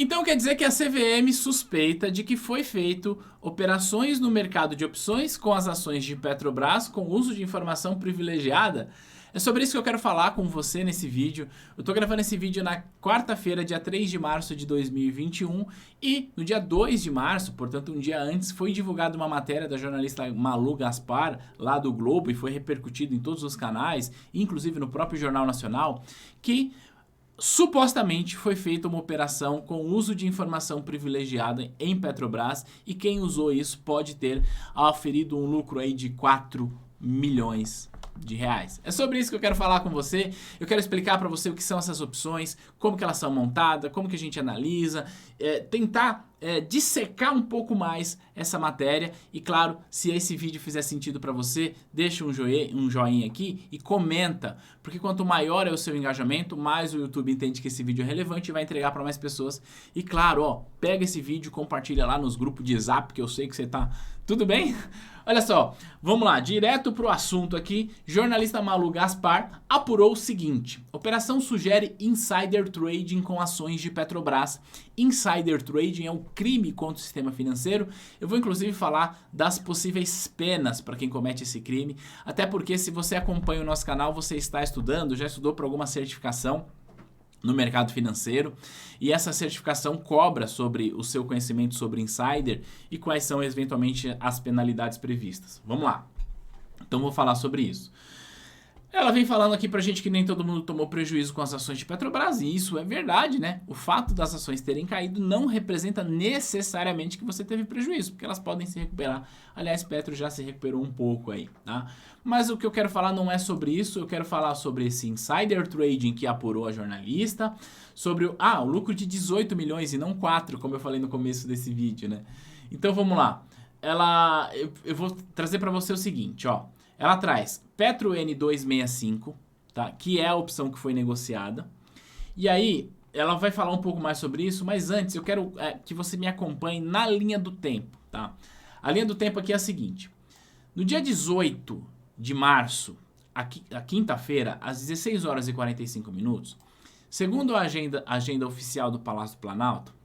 Então quer dizer que a CVM suspeita de que foi feito operações no mercado de opções com as ações de Petrobras com uso de informação privilegiada? É sobre isso que eu quero falar com você nesse vídeo. Eu tô gravando esse vídeo na quarta-feira, dia 3 de março de 2021 e no dia 2 de março, portanto um dia antes, foi divulgada uma matéria da jornalista Malu Gaspar, lá do Globo, e foi repercutido em todos os canais, inclusive no próprio Jornal Nacional, que supostamente foi feita uma operação com uso de informação privilegiada em Petrobras e quem usou isso pode ter auferido um lucro aí de 4 milhões de reais. É sobre isso que eu quero falar com você. Eu quero explicar para você o que são essas opções, como que elas são montadas, como que a gente analisa, tentar dissecar um pouco mais essa matéria e claro, se esse vídeo fizer sentido para você, deixa um joinha aqui e comenta, porque quanto maior é o seu engajamento, mais o YouTube entende que esse vídeo é relevante e vai entregar para mais pessoas. E claro, ó, pega esse vídeo, compartilha lá nos grupos de Zap, que eu sei que você tá tudo bem? Olha só, vamos lá, direto pro assunto aqui. Jornalista Malu Gaspar apurou o seguinte: operação sugere insider trading com ações de Petrobras. Insider trading é um crime contra o sistema financeiro. Eu vou inclusive falar das possíveis penas para quem comete esse crime, até porque se você acompanha o nosso canal, você está estudando, já estudou para alguma certificação no mercado financeiro, e essa certificação cobra sobre o seu conhecimento sobre insider e quais são eventualmente as penalidades previstas. Vamos lá. Então vou falar sobre isso. Ela vem falando aqui pra gente que nem todo mundo tomou prejuízo com as ações de Petrobras, e isso é verdade, né? O fato das ações terem caído não representa necessariamente que você teve prejuízo, porque elas podem se recuperar. Aliás, Petro já se recuperou um pouco aí, tá? Mas o que eu quero falar não é sobre isso, eu quero falar sobre esse insider trading que apurou a jornalista, sobre o lucro de 18 milhões e não 4, como eu falei no começo desse vídeo, né? Então vamos lá. Eu vou trazer pra você o seguinte, ó. Ela traz Petro N265, tá? Que é a opção que foi negociada. E aí, ela vai falar um pouco mais sobre isso, mas antes eu quero que você me acompanhe na linha do tempo, tá? A linha do tempo aqui é a seguinte. No dia 18 de março, a quinta-feira, às 16 horas e 45 minutos, segundo a agenda oficial do Palácio do Planalto,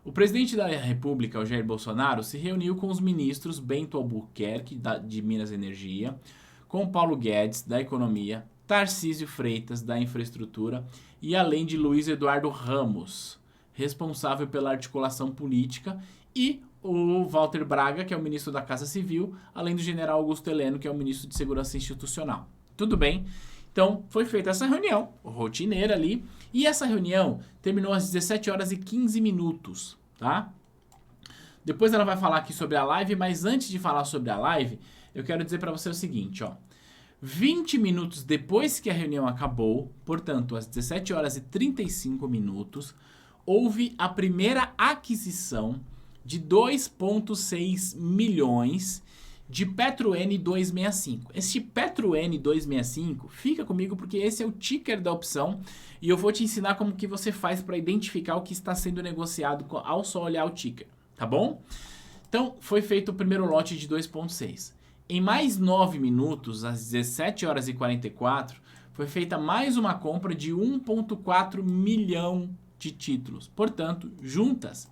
o presidente da República, o Jair Bolsonaro, se reuniu com os ministros Bento Albuquerque, de Minas e Energia, com Paulo Guedes, da Economia, Tarcísio Freitas, da Infraestrutura, e além de Luiz Eduardo Ramos, responsável pela articulação política, e o Walter Braga, que é o ministro da Casa Civil, além do general Augusto Heleno, que é o ministro de Segurança Institucional. Tudo bem? Então, foi feita essa reunião, rotineira ali, e essa reunião terminou às 17 horas e 15 minutos, tá? Depois ela vai falar aqui sobre a live, mas antes de falar sobre a live, eu quero dizer para você o seguinte, ó. 20 minutos depois que a reunião acabou, portanto, às 17 horas e 35 minutos, houve a primeira aquisição de 2,6 milhões de Petro N265. Esse Petro N265, fica comigo porque esse é o ticker da opção e eu vou te ensinar como que você faz para identificar o que está sendo negociado ao só olhar o ticker, tá bom? Então, foi feito o primeiro lote de 2,6. Em mais 9 minutos, às 17 horas e 44, foi feita mais uma compra de 1,4 milhão de títulos. Portanto, juntas,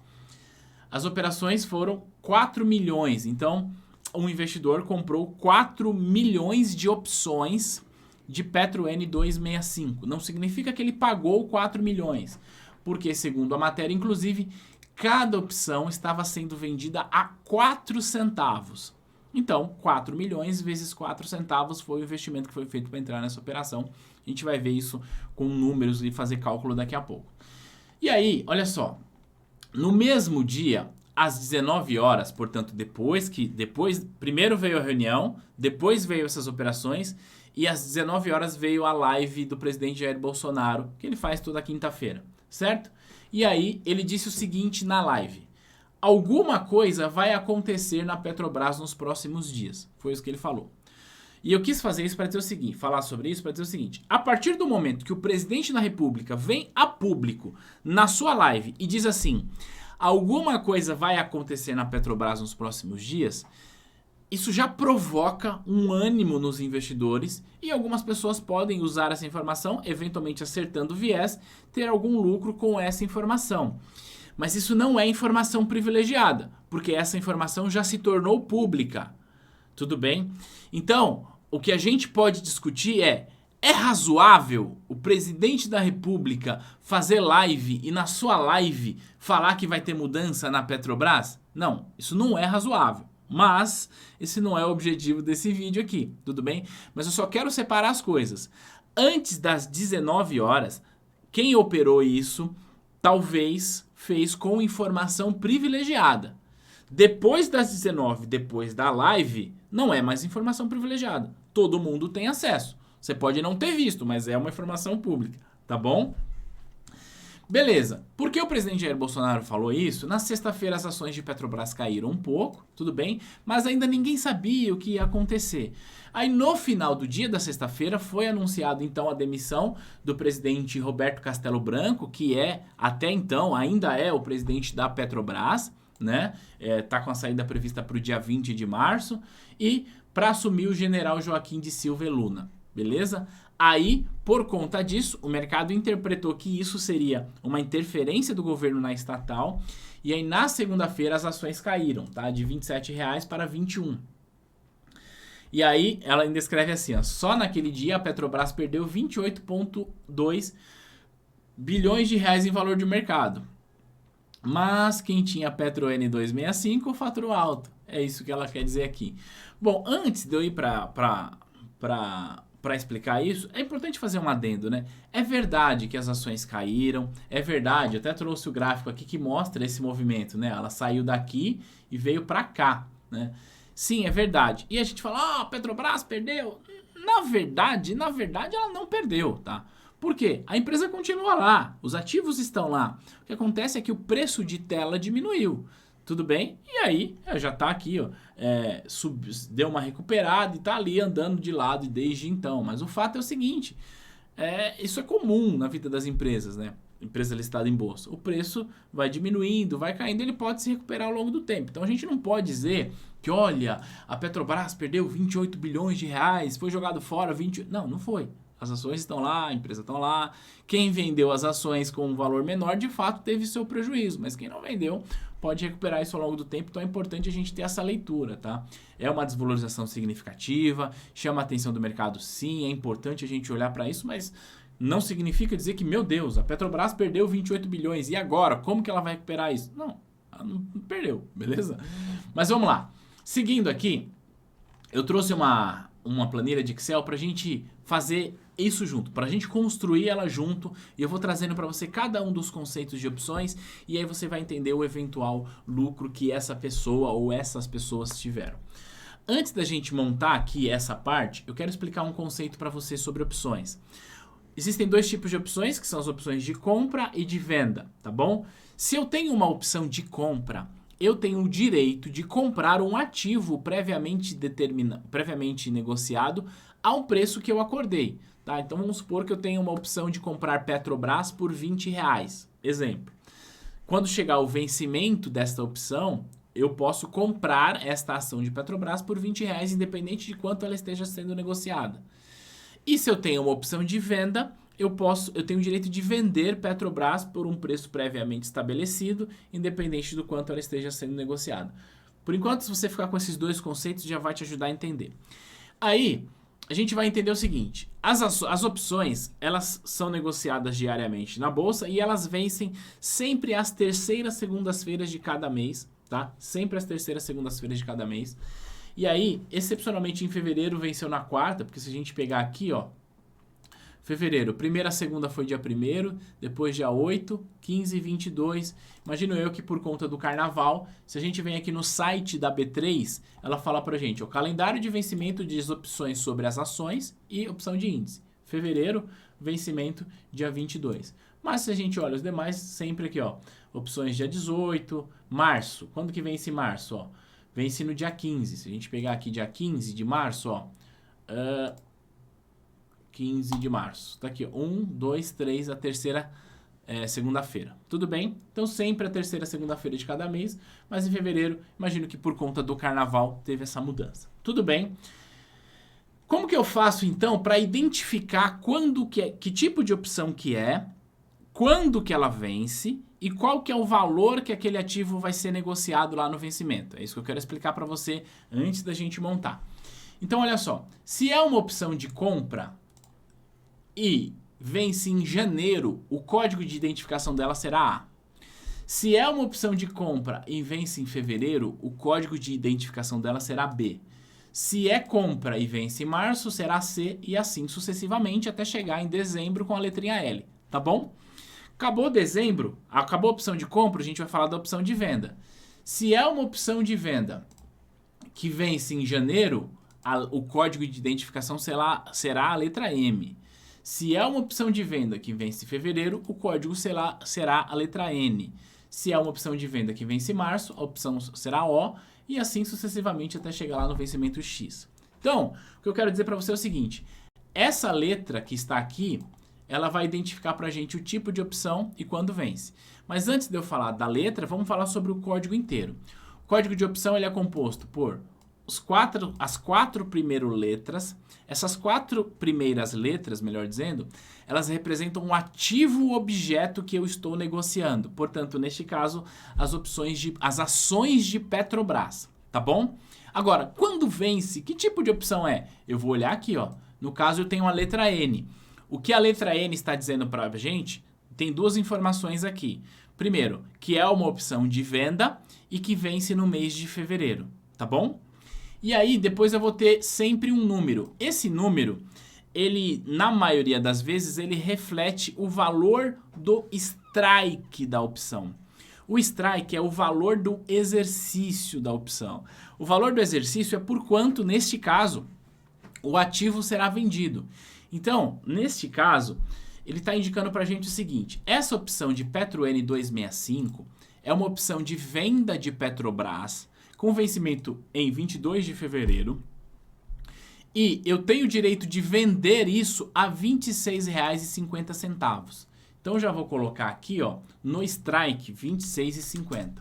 as operações foram 4 milhões. Então, um investidor comprou 4 milhões de opções de Petro N265. Não significa que ele pagou 4 milhões, porque segundo a matéria, inclusive, cada opção estava sendo vendida a 4 centavos. Então, 4 milhões vezes 4 centavos foi o investimento que foi feito para entrar nessa operação. A gente vai ver isso com números e fazer cálculo daqui a pouco. E aí, olha só, no mesmo dia, às 19 horas, portanto, primeiro veio a reunião, depois veio essas operações e às 19 horas veio a live do presidente Jair Bolsonaro, que ele faz toda quinta-feira, certo? E aí ele disse o seguinte na live: alguma coisa vai acontecer na Petrobras nos próximos dias. Foi isso que ele falou. E eu quis fazer isso para dizer o seguinte, falar sobre isso para dizer o seguinte: a partir do momento que o presidente da República vem a público na sua live e diz assim: alguma coisa vai acontecer na Petrobras nos próximos dias, isso já provoca um ânimo nos investidores e algumas pessoas podem usar essa informação, eventualmente acertando o viés, ter algum lucro com essa informação. Mas isso não é informação privilegiada, porque essa informação já se tornou pública. Tudo bem? Então, o que a gente pode discutir é razoável o presidente da República fazer live e na sua live falar que vai ter mudança na Petrobras? Não, isso não é razoável. Mas esse não é o objetivo desse vídeo aqui, tudo bem? Mas eu só quero separar as coisas. Antes das 19 horas, quem operou isso talvez fez com informação privilegiada. Depois das 19, depois da live, não é mais informação privilegiada. Todo mundo tem acesso. Você pode não ter visto, mas é uma informação pública, tá bom? Beleza. Por que o presidente Jair Bolsonaro falou isso? Na sexta-feira as ações de Petrobras caíram um pouco, tudo bem, mas ainda ninguém sabia o que ia acontecer. Aí no final do dia da sexta-feira foi anunciado então a demissão do presidente Roberto Castello Branco, que até então ainda é o presidente da Petrobras, né? Tá com a saída prevista para o dia 20 de março, e para assumir o general Joaquim de Silva Luna, beleza? Aí, por conta disso, o mercado interpretou que isso seria uma interferência do governo na estatal, e aí na segunda-feira as ações caíram, tá? De R$ 27,00 para 21. E aí ela ainda escreve assim, ó, só naquele dia a Petrobras perdeu 28,2 bilhões de reais em valor de mercado. Mas quem tinha Petro N265 faturou alto. É isso que ela quer dizer aqui. Bom, antes de eu ir para explicar isso, é importante fazer um adendo, né? É verdade que as ações caíram, é verdade, até trouxe o gráfico aqui que mostra esse movimento, né? Ela saiu daqui e veio para cá, né? Sim, é verdade. E a gente fala, a Petrobras perdeu. Na verdade ela não perdeu, tá? Por quê? A empresa continua lá, os ativos estão lá. O que acontece é que o preço de tela diminuiu. Tudo bem? E aí, já tá aqui, ó, deu uma recuperada e tá ali andando de lado desde então. Mas o fato é o seguinte, isso é comum na vida das empresas, né? Empresa listada em bolsa. O preço vai diminuindo, vai caindo, ele pode se recuperar ao longo do tempo. Então a gente não pode dizer que, olha, a Petrobras perdeu 28 bilhões de reais, foi jogado fora 20... Não foi. As ações estão lá, a empresa está lá. Quem vendeu as ações com um valor menor, de fato, teve seu prejuízo. Mas quem não vendeu pode recuperar isso ao longo do tempo. Então é importante a gente ter essa leitura, tá? É uma desvalorização significativa, chama a atenção do mercado, sim. É importante a gente olhar para isso, mas não significa dizer que, meu Deus, a Petrobras perdeu 28 bilhões. E agora? Como que ela vai recuperar isso? Não, ela não perdeu, beleza? Mas vamos lá. Seguindo aqui, eu trouxe uma planilha de Excel para a gente fazer isso junto, para a gente construir ela junto, e eu vou trazendo para você cada um dos conceitos de opções, e aí você vai entender o eventual lucro que essa pessoa ou essas pessoas tiveram. Antes da gente montar aqui essa parte, eu quero explicar um conceito para você sobre opções. Existem dois tipos de opções, que são as opções de compra e de venda, tá bom? Se eu tenho uma opção de compra, eu tenho o direito de comprar um ativo previamente negociado a um preço que eu acordei, tá? Então vamos supor que eu tenho uma opção de comprar Petrobras por R$20. Exemplo. Quando chegar o vencimento desta opção, eu posso comprar esta ação de Petrobras por R$20, independente de quanto ela esteja sendo negociada. E se eu tenho uma opção de venda, eu tenho o direito de vender Petrobras por um preço previamente estabelecido, independente do quanto ela esteja sendo negociada. Por enquanto, se você ficar com esses dois conceitos, já vai te ajudar a entender. Aí, a gente vai entender o seguinte, as opções, elas são negociadas diariamente na bolsa e elas vencem sempre às terceiras segundas-feiras de cada mês, tá? Sempre às terceiras segundas-feiras de cada mês. E aí, excepcionalmente em fevereiro, venceu na quarta, porque se a gente pegar aqui, ó, fevereiro, primeira segunda foi dia 1º, depois dia 8, 15 e 22. Imagino eu que por conta do carnaval, se a gente vem aqui no site da B3, ela fala pra gente, o calendário de vencimento diz opções sobre as ações e opção de índice. Fevereiro, vencimento dia 22. Mas se a gente olha os demais, sempre aqui, ó, opções dia 18, março. Quando que vence março, ó? Vence no dia 15. Se a gente pegar aqui dia 15 de março, ó, 15 de março. Tá aqui, 1, 2, 3, a terceira segunda-feira. Tudo bem? Então sempre a terceira segunda-feira de cada mês, mas em fevereiro, imagino que por conta do carnaval teve essa mudança. Tudo bem? Como que eu faço então para identificar que tipo de opção que é, quando que ela vence e qual que é o valor que aquele ativo vai ser negociado lá no vencimento. É isso que eu quero explicar para você antes da gente montar. Então, olha só, se é uma opção de compra e vence em janeiro, o código de identificação dela será A. Se é uma opção de compra e vence em fevereiro, o código de identificação dela será B. Se é compra e vence em março, será C e assim sucessivamente até chegar em dezembro com a letrinha L, tá bom? Acabou dezembro, acabou a opção de compra, a gente vai falar da opção de venda. Se é uma opção de venda que vence em janeiro, o código de identificação será a letra M. Se é uma opção de venda que vence em fevereiro, o código será a letra N. Se é uma opção de venda que vence em março, a opção será O, e assim sucessivamente até chegar lá no vencimento X. Então, o que eu quero dizer para você é o seguinte, essa letra que está aqui, ela vai identificar para a gente o tipo de opção e quando vence. Mas antes de eu falar da letra, vamos falar sobre o código inteiro. O código de opção ele é composto por as quatro primeiras letras. Essas quatro primeiras letras, melhor dizendo, elas representam um ativo objeto que eu estou negociando. Portanto, neste caso, as ações de Petrobras, tá bom? Agora, quando vence, que tipo de opção é? Eu vou olhar aqui, ó. No caso, eu tenho a letra N. O que a letra N está dizendo para a gente, tem duas informações aqui. Primeiro, que é uma opção de venda e que vence no mês de fevereiro, tá bom? E aí, depois eu vou ter sempre um número. Esse número, ele, na maioria das vezes, ele reflete o valor do strike da opção. O strike é o valor do exercício da opção. O valor do exercício é por quanto, neste caso, o ativo será vendido. Então, neste caso, ele está indicando para a gente o seguinte, essa opção de PetroN 265 é uma opção de venda de Petrobras com vencimento em 22 de fevereiro e eu tenho o direito de vender isso a R$ 26,50. Então, já vou colocar aqui, ó, no strike, R$ 26,50.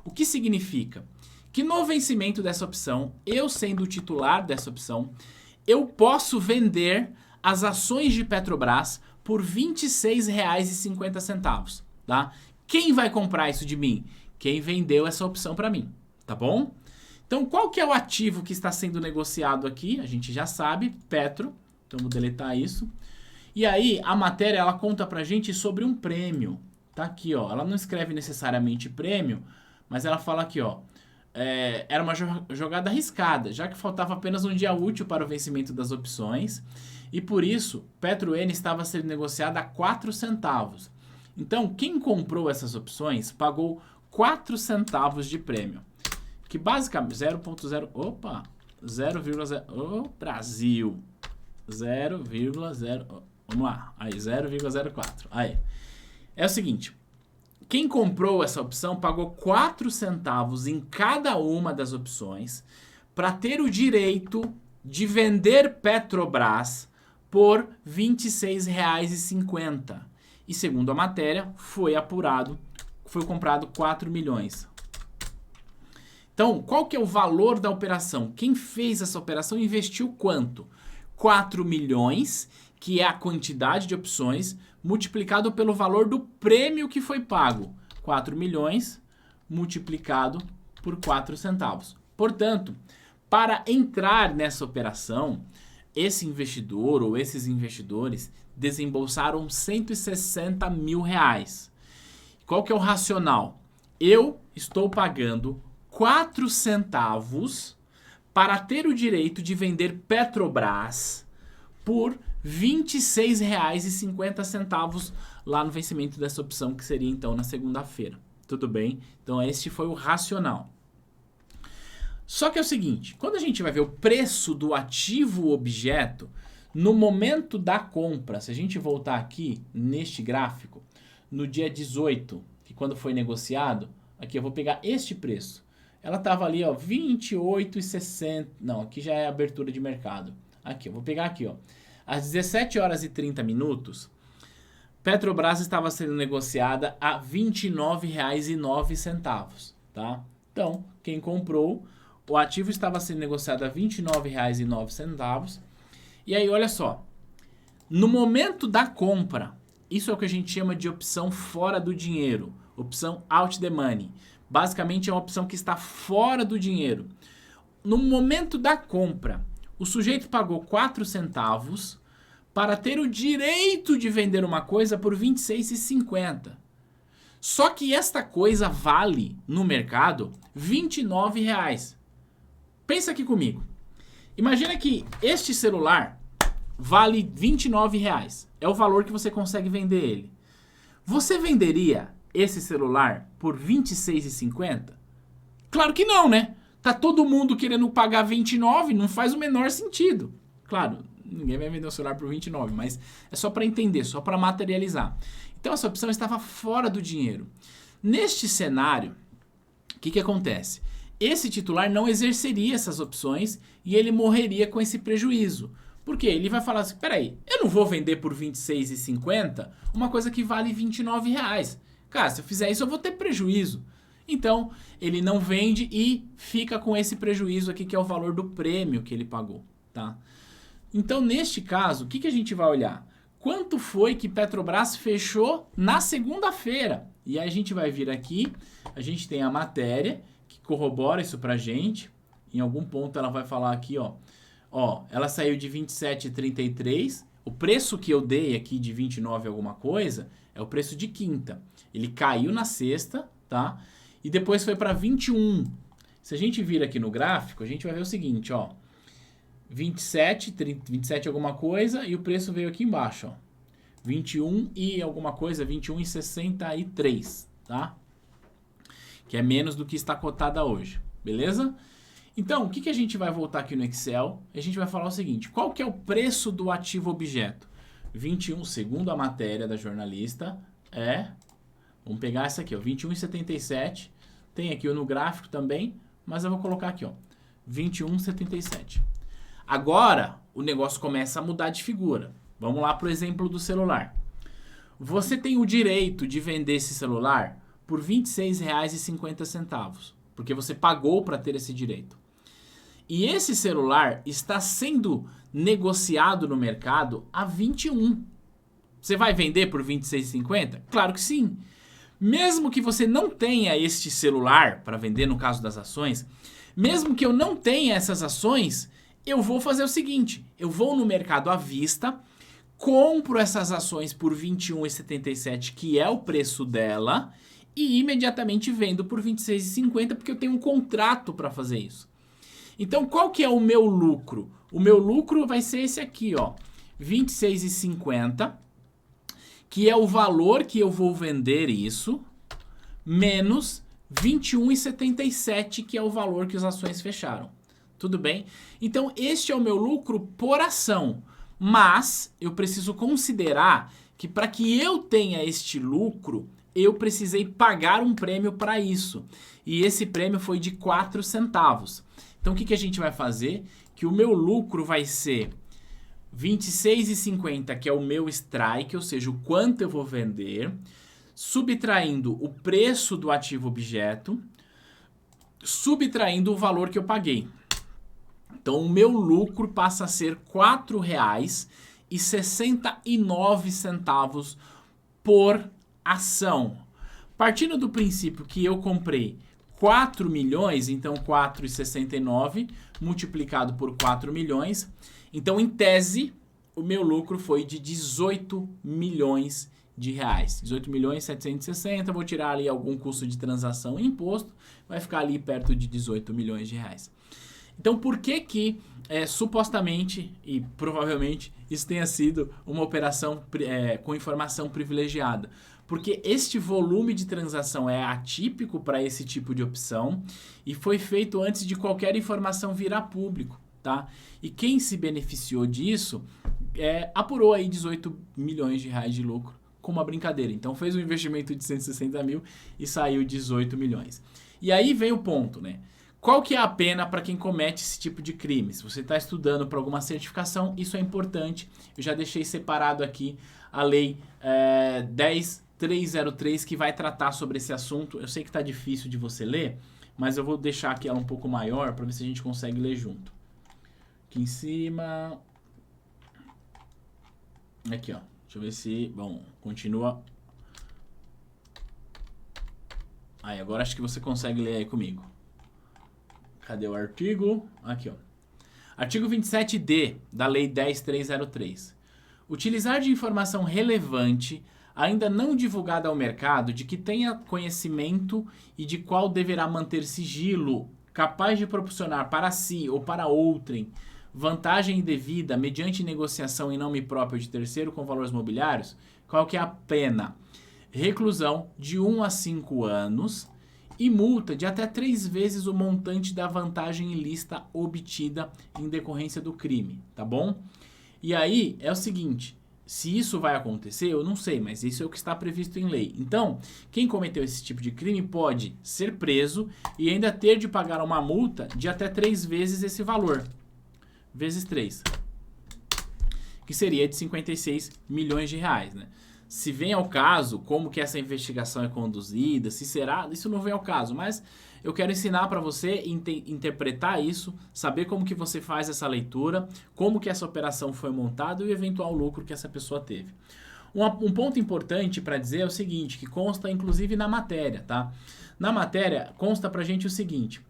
O que significa? Que no vencimento dessa opção, eu sendo o titular dessa opção, eu posso vender as ações de Petrobras por R$ 26,50, tá? Quem vai comprar isso de mim? Quem vendeu essa opção para mim, tá bom? Então, qual que é o ativo que está sendo negociado aqui? A gente já sabe, Petro. Então, vou deletar isso. E aí, a matéria, ela conta pra gente sobre um prêmio. Tá aqui, ó. Ela não escreve necessariamente prêmio, mas ela fala aqui, ó. Era uma jogada arriscada, já que faltava apenas um dia útil para o vencimento das opções. E por isso, PetroN estava sendo negociada a 4 centavos. Então, quem comprou essas opções pagou 4 centavos de prêmio. Que basicamente 0,0... Opa! 0,0... Ô, Brasil! 0,0... Vamos lá. Aí, 0,04. Aí. É o seguinte. Quem comprou essa opção pagou 4 centavos em cada uma das opções para ter o direito de vender Petrobras por R$ 26,50. E segundo a matéria, foi comprado 4 milhões. Então, qual que é o valor da operação? Quem fez essa operação investiu quanto? 4 milhões, que é a quantidade de opções, multiplicado pelo valor do prêmio que foi pago. 4 milhões multiplicado por 4 centavos. Portanto, para entrar nessa operação, esse investidor ou esses investidores desembolsaram R$160 mil. Qual que é o racional? Eu estou pagando 4 centavos para ter o direito de vender Petrobras por R$ 26,50 lá no vencimento dessa opção, que seria então na segunda-feira. Tudo bem? Então esse foi o racional. Só que é o seguinte, quando a gente vai ver o preço do ativo objeto, no momento da compra, se a gente voltar aqui neste gráfico, no dia 18, que quando foi negociado, aqui eu vou pegar este preço. Ela estava ali, ó, 28,60. Não, aqui já é abertura de mercado. Aqui, eu vou pegar aqui, ó. Às 17 horas e 30 minutos, Petrobras estava sendo negociada a R$ 29,09, tá? Então, quem comprou, o ativo estava sendo negociado a R$ 29,09. E aí, olha só. No momento da compra, isso é o que a gente chama de opção fora do dinheiro. opção out the money. Basicamente é uma opção que está fora do dinheiro. No momento da compra, o sujeito pagou 4 centavos para ter o direito de vender uma coisa por R$ 26,50. Só que esta coisa vale, no mercado, R$ 29,00. Pensa aqui comigo. Imagina que este celular vale R$ 29,00. É o valor que você consegue vender ele. Você venderia esse celular por R$ 26,50? Claro que não, né? Tá todo mundo querendo pagar 29, não faz o menor sentido. Claro, ninguém vai vender o celular por 29, mas é só para entender, só para materializar. Então essa opção estava fora do dinheiro. Neste cenário, o que acontece? Esse titular não exerceria essas opções e ele morreria com esse prejuízo. Por quê? Ele vai falar assim, peraí, eu não vou vender por R$ 26,50 uma coisa que vale R$ 29,00. Cara, se eu fizer isso eu vou ter prejuízo. Então, ele não vende e fica com esse prejuízo aqui, que é o valor do prêmio que ele pagou, tá? Então, neste caso, o que a gente vai olhar? Quanto foi que Petrobras fechou na segunda-feira? E aí a gente vai vir aqui, a gente tem a matéria que corrobora isso pra gente. Em algum ponto ela vai falar aqui, ó, ela saiu de 27,33. O preço que eu dei aqui de 29 alguma coisa é o preço de quinta. Ele caiu na sexta, tá? E depois foi para 21. Se a gente vir aqui no gráfico, a gente vai ver o seguinte, ó. 27 alguma coisa e o preço veio aqui embaixo, ó. 21 e alguma coisa, 21,63, tá? Que é menos do que está cotada hoje, beleza? Então, o que a gente vai voltar aqui no Excel? A gente vai falar o seguinte, qual que é o preço do ativo objeto? 21, segundo a matéria da jornalista, vamos pegar essa aqui, ó, 21,77. Tem aqui no gráfico também, mas eu vou colocar aqui, ó, 21,77. Agora, o negócio começa a mudar de figura. Vamos lá para o exemplo do celular. Você tem o direito de vender esse celular por R$ 26,50, porque você pagou para ter esse direito. E esse celular está sendo negociado no mercado a 21. Você vai vender por R$ 26,50? Claro que sim. Mesmo que você não tenha este celular para vender, no caso das ações, mesmo que eu não tenha essas ações, eu vou fazer o seguinte, eu vou no mercado à vista, compro essas ações por R$ 21,77, que é o preço dela, e imediatamente vendo por R$ 26,50, porque eu tenho um contrato para fazer isso. Então, qual que é o meu lucro? O meu lucro vai ser esse aqui, ó, R$ 26,50, que é o valor que eu vou vender isso, menos R$ 21,77, que é o valor que as ações fecharam. Tudo bem? Então, este é o meu lucro por ação. Mas, eu preciso considerar que para que eu tenha este lucro, eu precisei pagar um prêmio para isso. E esse prêmio foi de 4 centavos. Então, o que a gente vai fazer? Que o meu lucro vai ser R$ 26,50, que é o meu strike, ou seja, o quanto eu vou vender, subtraindo o preço do ativo objeto, subtraindo o valor que eu paguei. Então, o meu lucro passa a ser R$ 4,69 por ação. Partindo do princípio que eu comprei 4 milhões, então 4,69 multiplicado por 4 milhões. Então, em tese, o meu lucro foi de 18 milhões de reais. 18 milhões 760, vou tirar ali algum custo de transação e imposto, vai ficar ali perto de 18 milhões de reais. Então, por que supostamente e provavelmente isso tenha sido uma operação com informação privilegiada? Porque este volume de transação é atípico para esse tipo de opção e foi feito antes de qualquer informação vir a público, tá? E quem se beneficiou disso apurou aí 18 milhões de reais de lucro com uma brincadeira. Então, fez um investimento de 160 mil e saiu 18 milhões. E aí vem o ponto, né? Qual que é a pena para quem comete esse tipo de crime? Se você está estudando para alguma certificação, isso é importante. Eu já deixei separado aqui a lei 10.303, que vai tratar sobre esse assunto. Eu sei que está difícil de você ler, mas eu vou deixar aqui ela um pouco maior para ver se a gente consegue ler junto. Aqui em cima... Aqui, ó. Deixa eu ver se... Bom, continua... Aí, agora acho que você consegue ler aí comigo. Cadê o artigo? Aqui, ó. Artigo 27D da Lei 10.303. Utilizar de informação relevante, ainda não divulgada ao mercado, de que tenha conhecimento e de qual deverá manter sigilo, capaz de proporcionar para si ou para outrem vantagem indevida mediante negociação em nome próprio de terceiro com valores mobiliários, qual que é a pena? Reclusão de 1 a 5 anos e multa de até 3 vezes o montante da vantagem ilícita obtida em decorrência do crime, tá bom? E aí é o seguinte, se isso vai acontecer, eu não sei, mas isso é o que está previsto em lei. Então, quem cometeu esse tipo de crime pode ser preso e ainda ter de pagar uma multa de até 3 vezes esse valor, vezes 3, que seria de 56 milhões de reais, né? Se vem ao caso, como que essa investigação é conduzida, se será, isso não vem ao caso, mas eu quero ensinar para você interpretar isso, saber como que você faz essa leitura, como que essa operação foi montada e o eventual lucro que essa pessoa teve. Um ponto importante para dizer é o seguinte, que consta inclusive na matéria, tá? Na matéria consta pra gente o seguinte,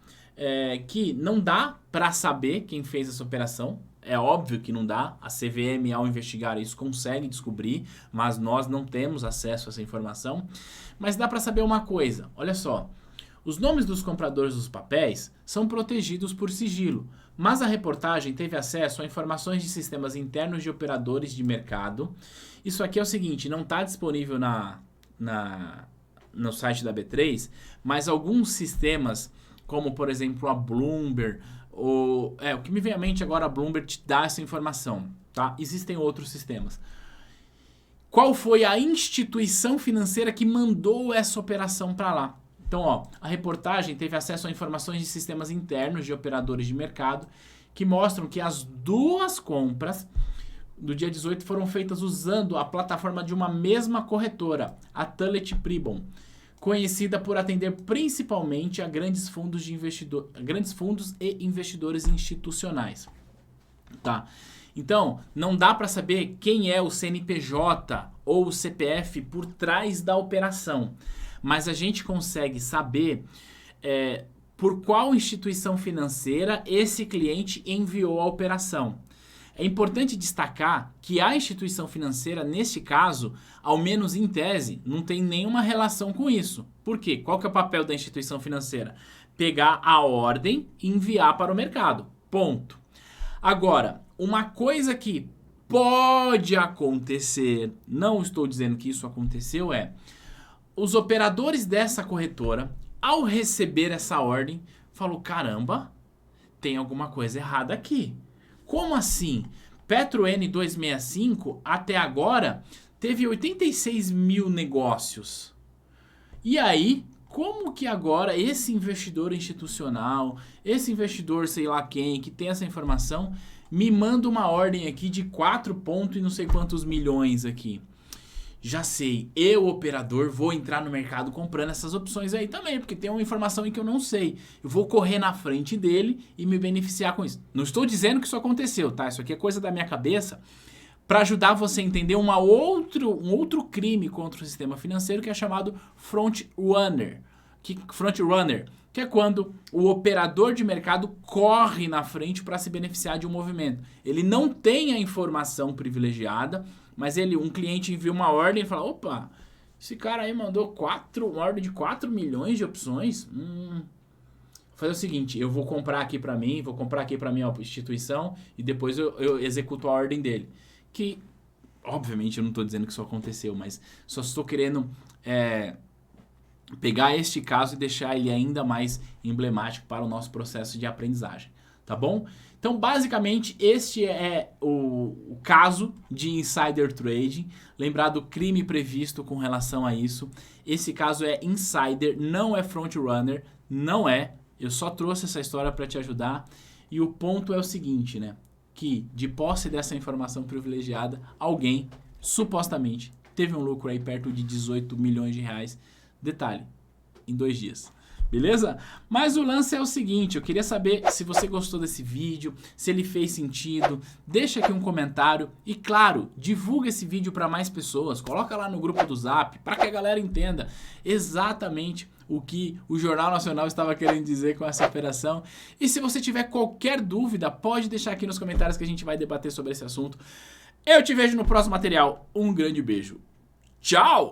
que não dá para saber quem fez essa operação. É óbvio que não dá, a CVM ao investigar isso consegue descobrir, mas nós não temos acesso a essa informação. Mas dá para saber uma coisa, olha só, os nomes dos compradores dos papéis são protegidos por sigilo, mas a reportagem teve acesso a informações de sistemas internos de operadores de mercado. Isso aqui é o seguinte, não está disponível no site da B3, mas alguns sistemas, como por exemplo a Bloomberg, o que me vem à mente agora, a Bloomberg te dá essa informação, tá? Existem outros sistemas. Qual foi a instituição financeira que mandou essa operação para lá? Então, ó, a reportagem teve acesso a informações de sistemas internos de operadores de mercado que mostram que as 2 compras do dia 18 foram feitas usando a plataforma de uma mesma corretora, a Tullett Prebon, conhecida por atender principalmente a grandes fundos e investidores institucionais, tá? Então, não dá para saber quem é o CNPJ ou o CPF por trás da operação, mas a gente consegue saber por qual instituição financeira esse cliente enviou a operação. É importante destacar que a instituição financeira, neste caso, ao menos em tese, não tem nenhuma relação com isso. Por quê? Qual que é o papel da instituição financeira? Pegar a ordem e enviar para o mercado. Ponto. Agora, uma coisa que pode acontecer, não estou dizendo que isso aconteceu, os operadores dessa corretora, ao receber essa ordem, falou, caramba, tem alguma coisa errada aqui. Como assim? Petro N265 até agora teve 86 mil negócios. E aí, como que agora esse investidor institucional, esse investidor sei lá quem, que tem essa informação, me manda uma ordem aqui de 4 pontos e não sei quantos milhões aqui? Já sei, eu, operador, vou entrar no mercado comprando essas opções aí também, porque tem uma informação aí que eu não sei. Eu vou correr na frente dele e me beneficiar com isso. Não estou dizendo que isso aconteceu, tá? Isso aqui é coisa da minha cabeça para ajudar você a entender um outro crime contra o sistema financeiro que é chamado front runner. Que é quando o operador de mercado corre na frente para se beneficiar de um movimento. Ele não tem a informação privilegiada, mas um cliente envia uma ordem e fala, opa, esse cara aí mandou uma ordem de 4 milhões de opções. Vou fazer o seguinte, eu vou comprar aqui para mim, vou comprar aqui para minha instituição e depois eu executo a ordem dele. Que, obviamente, eu não estou dizendo que isso aconteceu, mas só estou querendo pegar este caso e deixar ele ainda mais emblemático para o nosso processo de aprendizagem, tá bom? Então, basicamente, este é o caso de insider trading. Lembrar do crime previsto com relação a isso. Esse caso é insider, não é front runner, não é. Eu só trouxe essa história para te ajudar. E o ponto é o seguinte, né? Que de posse dessa informação privilegiada, alguém, supostamente, teve um lucro aí perto de 18 milhões de reais. Detalhe, em 2 dias. Beleza? Mas o lance é o seguinte, eu queria saber se você gostou desse vídeo, se ele fez sentido, deixa aqui um comentário e, claro, divulga esse vídeo para mais pessoas, coloca lá no grupo do Zap para que a galera entenda exatamente o que o Jornal Nacional estava querendo dizer com essa operação. E se você tiver qualquer dúvida, pode deixar aqui nos comentários que a gente vai debater sobre esse assunto. Eu te vejo no próximo material. Um grande beijo. Tchau!